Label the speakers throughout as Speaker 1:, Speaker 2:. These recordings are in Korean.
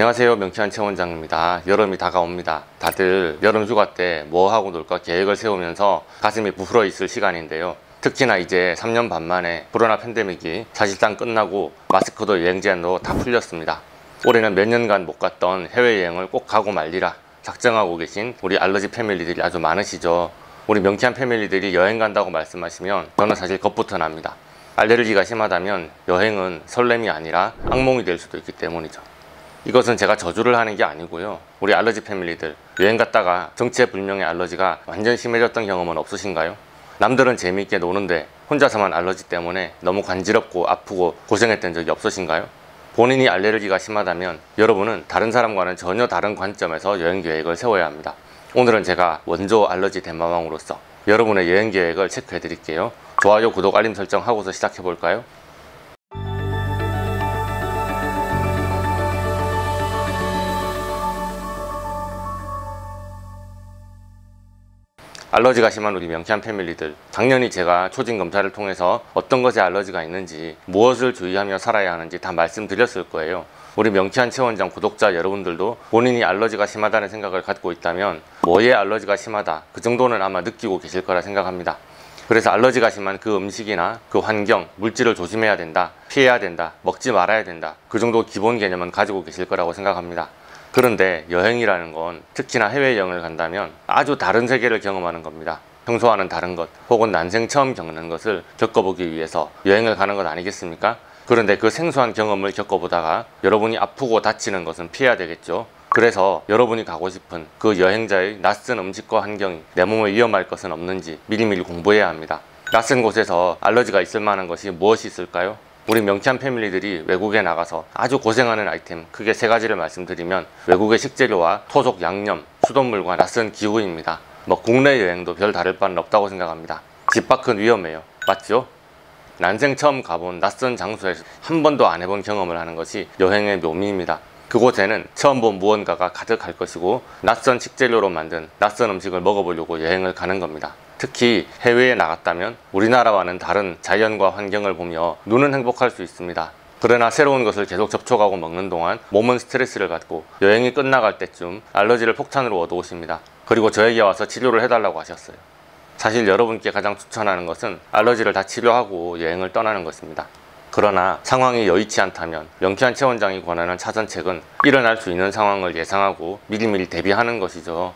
Speaker 1: 안녕하세요, 명쾌한 최원장입니다. 여름이 다가옵니다. 다들 여름 휴가 때 뭐하고 놀까 계획을 세우면서 가슴이 부풀어 있을 시간인데요. 특히나 이제 3년 반 만에 코로나 팬데믹이 사실상 끝나고 마스크도 여행 제한도 다 풀렸습니다. 올해는 몇 년간 못 갔던 해외여행을 꼭 가고 말리라 작정하고 계신 우리 알러지 패밀리들이 아주 많으시죠. 우리 명쾌한 패밀리들이 여행 간다고 말씀하시면 저는 사실 겁부터 납니다. 알레르기가 심하다면 여행은 설렘이 아니라 악몽이 될 수도 있기 때문이죠. 이것은 제가 저주를 하는 게 아니고요. 우리 알러지 패밀리들 여행 갔다가 정체불명의 알러지가 완전 심해졌던 경험은 없으신가요? 남들은 재미있게 노는데 혼자서만 알러지 때문에 너무 간지럽고 아프고 고생했던 적이 없으신가요? 본인이 알레르기가 심하다면 여러분은 다른 사람과는 전혀 다른 관점에서 여행 계획을 세워야 합니다. 오늘은 제가 원조 알러지 대마왕으로서 여러분의 여행 계획을 체크해 드릴게요. 좋아요, 구독, 알림 설정 하고서 시작해 볼까요? 알러지가 심한 우리 명쾌한 패밀리들, 당연히 제가 초진 검사를 통해서 어떤 것에 알러지가 있는지, 무엇을 주의하며 살아야 하는지 다 말씀드렸을 거예요. 우리 명쾌한 최원장 구독자 여러분들도 본인이 알러지가 심하다는 생각을 갖고 있다면 뭐에 알러지가 심하다, 그 정도는 아마 느끼고 계실 거라 생각합니다. 그래서 알러지가 심한 그 음식이나 그 환경, 물질을 조심해야 된다, 피해야 된다, 먹지 말아야 된다, 그 정도 기본 개념은 가지고 계실 거라고 생각합니다. 그런데 여행이라는 건 특히나 해외여행을 간다면 아주 다른 세계를 경험하는 겁니다. 평소와는 다른 것, 혹은 난생 처음 겪는 것을 겪어보기 위해서 여행을 가는 것 아니겠습니까? 그런데 그 생소한 경험을 겪어보다가 여러분이 아프고 다치는 것은 피해야 되겠죠. 그래서 여러분이 가고 싶은 그 여행자의 낯선 음식과 환경이 내 몸을 위험할 것은 없는지 미리미리 공부해야 합니다. 낯선 곳에서 알러지가 있을 만한 것이 무엇이 있을까요? 우리 명쾌한 패밀리들이 외국에 나가서 아주 고생하는 아이템 크게 3가지를 말씀드리면 외국의 식재료와 토속 양념, 수돗물과 낯선 기후입니다. 국내 여행도 별 다를 바는 없다고 생각합니다. 집 밖은 위험해요. 맞죠? 난생 처음 가본 낯선 장소에서 한 번도 안 해본 경험을 하는 것이 여행의 묘미입니다. 그곳에는 처음 본 무언가가 가득할 것이고 낯선 식재료로 만든 낯선 음식을 먹어보려고 여행을 가는 겁니다. 특히 해외에 나갔다면 우리나라와는 다른 자연과 환경을 보며 눈은 행복할 수 있습니다. 그러나 새로운 것을 계속 접촉하고 먹는 동안 몸은 스트레스를 받고 여행이 끝나갈 때쯤 알러지를 폭탄으로 얻어오십니다. 그리고 저에게 와서 치료를 해달라고 하셨어요. 사실 여러분께 가장 추천하는 것은 알러지를 다 치료하고 여행을 떠나는 것입니다. 그러나 상황이 여의치 않다면 명쾌한 최원장이 권하는 차선책은 일어날 수 있는 상황을 예상하고 미리미리 대비하는 것이죠.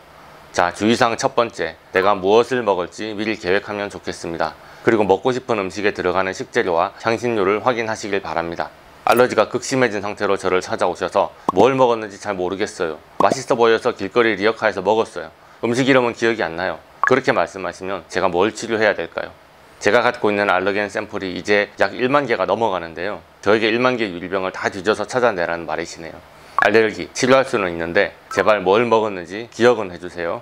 Speaker 1: 자, 주의사항 첫 번째, 내가 무엇을 먹을지 미리 계획하면 좋겠습니다. 그리고 먹고 싶은 음식에 들어가는 식재료와 향신료를 확인하시길 바랍니다. 알러지가 극심해진 상태로 저를 찾아오셔서 뭘 먹었는지 잘 모르겠어요, 맛있어 보여서 길거리 리어카에서 먹었어요, 음식 이름은 기억이 안 나요, 그렇게 말씀하시면 제가 뭘 치료해야 될까요? 제가 갖고 있는 알러겐 샘플이 이제 약 1만 개가 넘어가는데요. 저에게 1만 개 유리병을 다 뒤져서 찾아내라는 말이시네요. 알레르기 치료할 수는 있는데 제발 뭘 먹었는지 기억은 해주세요.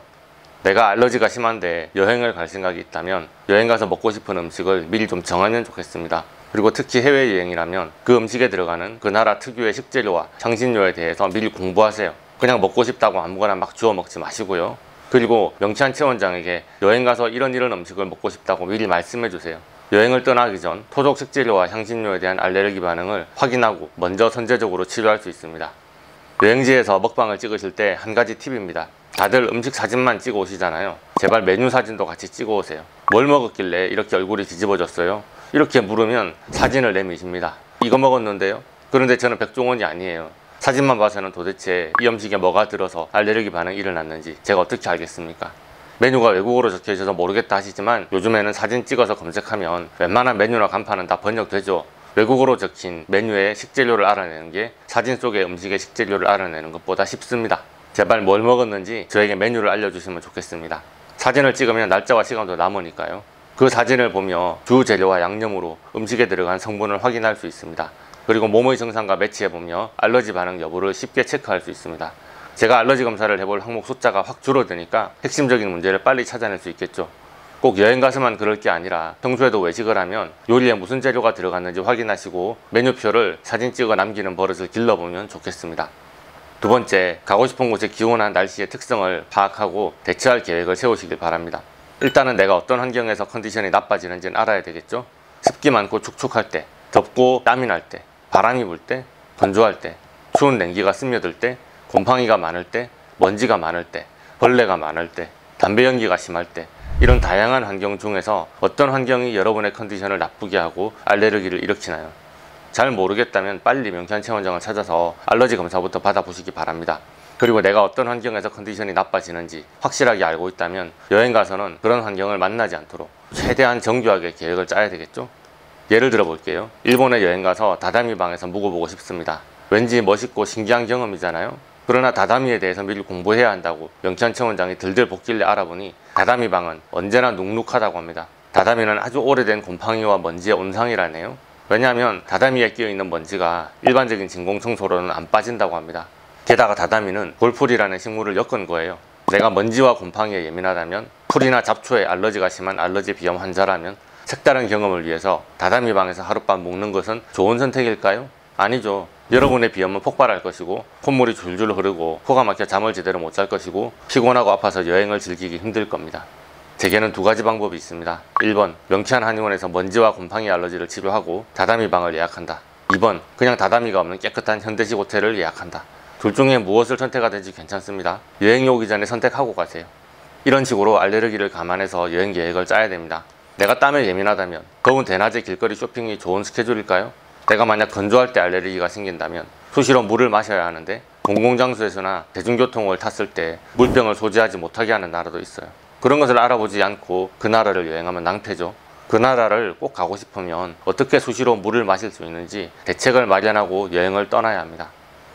Speaker 1: 내가 알러지가 심한데 여행을 갈 생각이 있다면 여행 가서 먹고 싶은 음식을 미리 좀 정하면 좋겠습니다. 그리고 특히 해외여행이라면 그 음식에 들어가는 그 나라 특유의 식재료와 향신료에 대해서 미리 공부하세요. 그냥 먹고 싶다고 아무거나 막 주워 먹지 마시고요. 그리고 명쾌한 최원장에게 여행 가서 이런 음식을 먹고 싶다고 미리 말씀해 주세요. 여행을 떠나기 전 토속 식재료와 향신료에 대한 알레르기 반응을 확인하고 먼저 선제적으로 치료할 수 있습니다. 여행지에서 먹방을 찍으실 때 한 가지 팁입니다. 다들 음식 사진만 찍어 오시잖아요. 제발 메뉴 사진도 같이 찍어 오세요. 뭘 먹었길래 이렇게 얼굴이 뒤집어졌어요? 이렇게 물으면 사진을 내미십니다. 이거 먹었는데요? 그런데 저는 백종원이 아니에요. 사진만 봐서는 도대체 이 음식에 뭐가 들어서 알레르기 반응이 일어났는지 제가 어떻게 알겠습니까? 메뉴가 외국어로 적혀 있어서 모르겠다 하시지만 요즘에는 사진 찍어서 검색하면 웬만한 메뉴나 간판은 다 번역되죠. 외국어로 적힌 메뉴의 식재료를 알아내는 게 사진 속의 음식의 식재료를 알아내는 것보다 쉽습니다. 제발 뭘 먹었는지 저에게 메뉴를 알려주시면 좋겠습니다. 사진을 찍으면 날짜와 시간도 남으니까요. 그 사진을 보며 주 재료와 양념으로 음식에 들어간 성분을 확인할 수 있습니다. 그리고 몸의 증상과 매치해보며 알러지 반응 여부를 쉽게 체크할 수 있습니다. 제가 알러지 검사를 해볼 항목 숫자가 확 줄어드니까 핵심적인 문제를 빨리 찾아낼 수 있겠죠. 꼭 여행 가서만 그럴 게 아니라 평소에도 외식을 하면 요리에 무슨 재료가 들어갔는지 확인하시고 메뉴표를 사진 찍어 남기는 버릇을 길러보면 좋겠습니다. 두 번째, 가고 싶은 곳의 기온과 날씨의 특성을 파악하고 대처할 계획을 세우시길 바랍니다. 일단은 내가 어떤 환경에서 컨디션이 나빠지는지는 알아야 되겠죠. 습기 많고 축축할 때, 덥고 땀이 날 때, 바람이 불 때, 건조할 때, 추운 냉기가 스며들 때, 곰팡이가 많을 때, 먼지가 많을 때, 벌레가 많을 때, 담배 연기가 심할 때, 이런 다양한 환경 중에서 어떤 환경이 여러분의 컨디션을 나쁘게 하고 알레르기를 일으키나요? 잘 모르겠다면 빨리 명쾌한 체온장을 찾아서 알러지 검사부터 받아보시기 바랍니다. 그리고 내가 어떤 환경에서 컨디션이 나빠지는지 확실하게 알고 있다면 여행 가서는 그런 환경을 만나지 않도록 최대한 정교하게 계획을 짜야 되겠죠? 예를 들어 볼게요. 일본에 여행 가서 다다미 방에서 묵어보고 싶습니다. 왠지 멋있고 신기한 경험이잖아요. 그러나 다다미에 대해서 미리 공부해야 한다고 명쾌한 체온장이 들들 볶길래 알아보니 다다미 방은 언제나 눅눅하다고 합니다. 다다미는 아주 오래된 곰팡이와 먼지의 온상이라네요. 왜냐하면 다다미에 끼어있는 먼지가 일반적인 진공청소로는 안 빠진다고 합니다. 게다가 다다미는 골풀이라는 식물을 엮은 거예요. 내가 먼지와 곰팡이에 예민하다면, 풀이나 잡초에 알러지가 심한 알러지 비염 환자라면 색다른 경험을 위해서 다다미 방에서 하룻밤 묵는 것은 좋은 선택일까요? 아니죠. 여러분의 비염은 폭발할 것이고 콧물이 줄줄 흐르고 코가 막혀 잠을 제대로 못 잘 것이고 피곤하고 아파서 여행을 즐기기 힘들 겁니다. 제게는 두 가지 방법이 있습니다. 1번, 명쾌한 한의원에서 먼지와 곰팡이 알러지를 치료하고 다다미 방을 예약한다. 2번, 그냥 다다미가 없는 깨끗한 현대식 호텔을 예약한다. 둘 중에 무엇을 선택하든지 괜찮습니다. 여행이 오기 전에 선택하고 가세요. 이런 식으로 알레르기를 감안해서 여행 계획을 짜야 됩니다. 내가 땀에 예민하다면 더운 대낮에 길거리 쇼핑이 좋은 스케줄일까요? 내가 만약 건조할 때 알레르기가 생긴다면 수시로 물을 마셔야 하는데 공공장소에서나 대중교통을 탔을 때 물병을 소지하지 못하게 하는 나라도 있어요. 그런 것을 알아보지 않고 그 나라를 여행하면 낭패죠. 그 나라를 꼭 가고 싶으면 어떻게 수시로 물을 마실 수 있는지 대책을 마련하고 여행을 떠나야 합니다.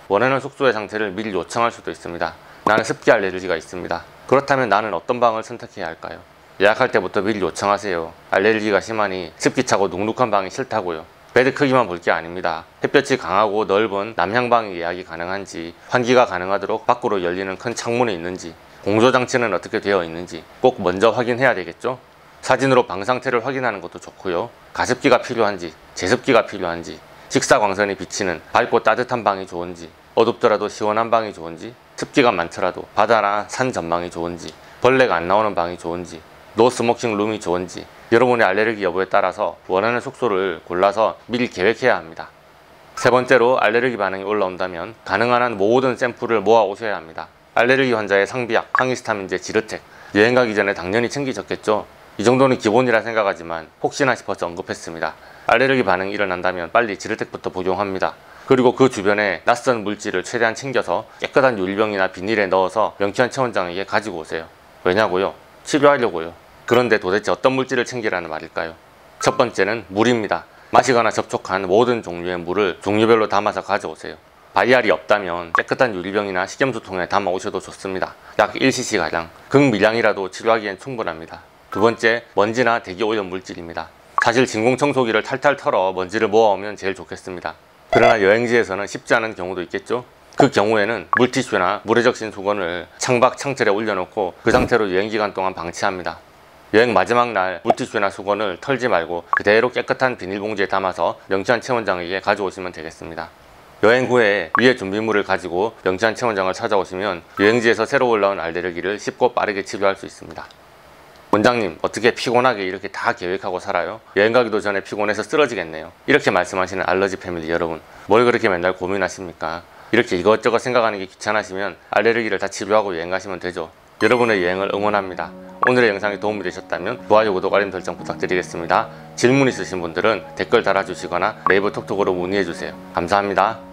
Speaker 1: 원하는 숙소의 상태를 미리 요청할 수도 있습니다. 나는 습기 알레르기가 있습니다. 그렇다면 나는 어떤 방을 선택해야 할까요? 예약할 때부터 미리 요청하세요. 알레르기가 심하니 습기 차고 눅눅한 방이 싫다고요. 베드 크기만 볼 게 아닙니다. 햇볕이 강하고 넓은 남향방이 예약이 가능한지, 환기가 가능하도록 밖으로 열리는 큰 창문이 있는지, 공조장치는 어떻게 되어 있는지 꼭 먼저 확인해야 되겠죠? 사진으로 방 상태를 확인하는 것도 좋고요. 가습기가 필요한지, 제습기가 필요한지, 식사 광선이 비치는 밝고 따뜻한 방이 좋은지, 어둡더라도 시원한 방이 좋은지, 습기가 많더라도 바다나 산 전망이 좋은지, 벌레가 안 나오는 방이 좋은지, 노 스모킹 룸이 좋은지, 여러분의 알레르기 여부에 따라서 원하는 숙소를 골라서 미리 계획해야 합니다. 세 번째로 알레르기 반응이 올라온다면 가능한 한 모든 샘플을 모아 오셔야 합니다. 알레르기 환자의 상비약, 항히스타민제, 지르텍, 여행 가기 전에 당연히 챙기셨겠죠? 이 정도는 기본이라 생각하지만 혹시나 싶어서 언급했습니다. 알레르기 반응이 일어난다면 빨리 지르텍부터 복용합니다. 그리고 그 주변에 낯선 물질을 최대한 챙겨서 깨끗한 유리병이나 비닐에 넣어서 명쾌한 체온장에게 가지고 오세요. 왜냐고요? 치료하려고요. 그런데 도대체 어떤 물질을 챙기라는 말일까요? 첫 번째는 물입니다. 마시거나 접촉한 모든 종류의 물을 종류별로 담아서 가져오세요. 바이알이 없다면 깨끗한 유리병이나 식염수통에 담아 오셔도 좋습니다. 약 1cc가량, 극미량이라도 치료하기엔 충분합니다. 두 번째, 먼지나 대기 오염 물질입니다. 사실 진공청소기를 탈탈 털어 먼지를 모아오면 제일 좋겠습니다. 그러나 여행지에서는 쉽지 않은 경우도 있겠죠? 그 경우에는 물티슈나 물에 적신 수건을 창밖 창틀에 올려놓고 그 상태로 여행기간 동안 방치합니다. 여행 마지막 날 물티슈나 수건을 털지 말고 그대로 깨끗한 비닐봉지에 담아서 명쾌한 체온장에게 가져오시면 되겠습니다. 여행 후에 위의 준비물을 가지고 명쾌한 체온장을 찾아오시면 여행지에서 새로 올라온 알레르기를 쉽고 빠르게 치료할 수 있습니다. 원장님, 어떻게 피곤하게 이렇게 다 계획하고 살아요? 여행 가기도 전에 피곤해서 쓰러지겠네요. 이렇게 말씀하시는 알러지 패밀리 여러분, 뭘 그렇게 맨날 고민하십니까? 이렇게 이것저것 생각하는 게 귀찮으시면 알레르기를 다 치료하고 여행 가시면 되죠. 여러분의 여행을 응원합니다. 오늘의 영상이 도움이 되셨다면 좋아요, 구독, 알림 설정 부탁드리겠습니다. 질문 있으신 분들은 댓글 달아주시거나 네이버 톡톡으로 문의해주세요. 감사합니다.